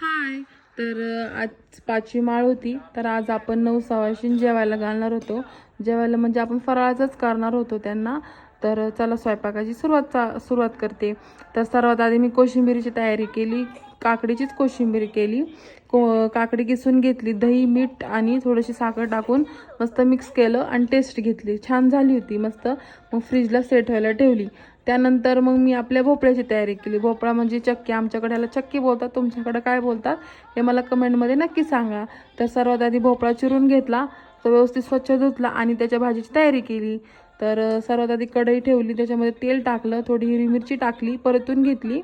हाय. तर आज पाचवी माळ होती. तर आज आपण 9 सवाशीण जेवायला घालणार होतो. जेवायला म्हणजे आपण फराळाचंच करणार होतो त्यांना. तर चला स्वयंपाकाची सुरुवात करते. तर सर्वात आधी मी कोशिंबिरीची तयारी केली. काकडीचीच कोशिंबीर केली. काकडी किसून घेतली, दही मीठ आणि थोडीशी साखर टाकून मस्त मिक्स केलं आणि टेस्ट घेतली. छान झाली होती मस्त. मग फ्रीजला सेट व्हायला ठेवली. त्यानंतर मग मी आपल्या भोपळ्याची तयारी केली. भोपळा म्हणजे चक्की, आमच्याकडे ह्याला चक्की बोलतात, तुमच्याकडे काय बोलतात हे मला कमेंटमध्ये नक्की सांगा. तर सर्वात आधी भोपळा चिरून घेतला, तो व्यवस्थित स्वच्छ धुतला आणि त्याच्या भाजीची तयारी केली. तर सर्वात आधी कढई ठेवली, त्याच्यामध्ये तेल टाकलं, थोडी हिरवी मिरची टाकली, परतून घेतली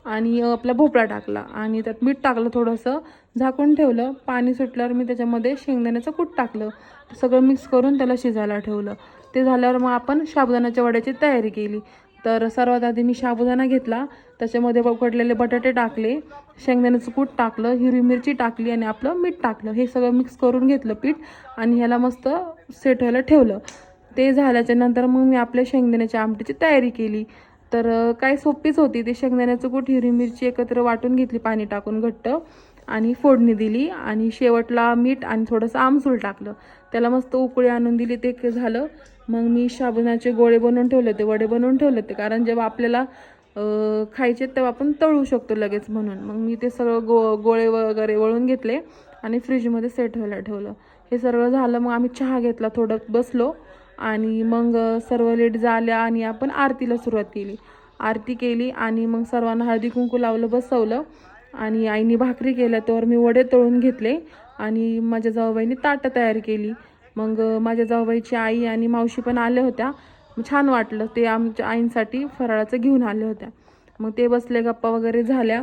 आणि आपला भोपळा टाकला आणि त्यात मीठ टाकलं, थोडंसं झाकून ठेवलं. पाणी सुटल्यावर मी त्याच्यामध्ये शेंगदाण्याचं कूट टाकलं, सगळं मिक्स करून त्याला शिजायला ठेवलं. ते झाल्यावर मग आपण साबुदाण्याच्या वड्याची तयारी केली. तर सर्वात आधी मी साबुदाणा घेतला, त्याच्यामध्ये उकडलेले बटाटे टाकले, शेंगदाण्याचं कूट टाकलं, हिरवी मिरची टाकली आणि आपलं मीठ टाकलं. हे सगळं मिक्स करून घेतलं पीठ आणि ह्याला मस्त सेट व्हायला ठेवलं. ते झाल्याच्या नंतर मग मी आपल्या शेंगदाण्याच्या आमटीची तयारी केली. तर काय सोपीच होती. ते शेंगदाण्याचं कूट हिरवी मिरची एकत्र वाटून घेतली पाणी टाकून घट्ट आणि फोडणी दिली आणि शेवटला मीठ आणि थोडंसं आमसूल टाकलं. त्याला मस्त उकळी आणून दिली. ते झालं. मग मी साबुदाण्याचे गोळे बनवून ठेवले होते, वडे बनवून ठेवले होते, कारण जेव्हा आपल्याला खायचे तेव्हा आपण तळू शकतो लगेच म्हणून. मग मी ते सगळं गोळे वगैरे वळून घेतले आणि फ्रीजमध्ये सेट व्हायला ठेवलं. हे सर्व झालं. मग आम्ही चहा घेतला, थोडं बसलो आणि मग सर्व लेट झाल्या आणि आपण आरतीला सुरुवात केली. आरती केली आणि मग सर्वांना हळदी कुंकू लावलं, बसवलं आणि आईने भाकरी केल्या, त्यावर मी वडे तळून घेतले आणि माझ्या जाऊबाईंनी ताटं तयार केली. मग माझ्या जाऊबाईची आई आणि मावशी पण आल्या होत्या. छान वाटलं. ते आमच्या आईंसाठी फराळाचं घेऊन आल्या होत्या. मग ते बसले, गप्पा वगैरे झाल्या.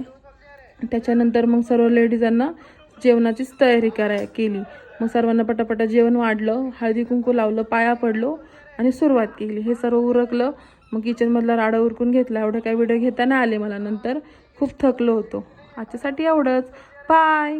त्याच्यानंतर मग सर्व लेडीजांना जेवणाचीच तयारी केली. मग सर्वांना पटापटा जेवण वाढलं, हळदी कुंकू लावलं, पाया पडलो आणि सुरुवात केली. हे सर्व उरकलं. मग किचनमधला राडा उरकून घेतला. एवढं काय व्हिडिओ घेता नाही आले मला, नंतर खूप थकलो होतो. आजच्यासाठी एवढंच. बाय.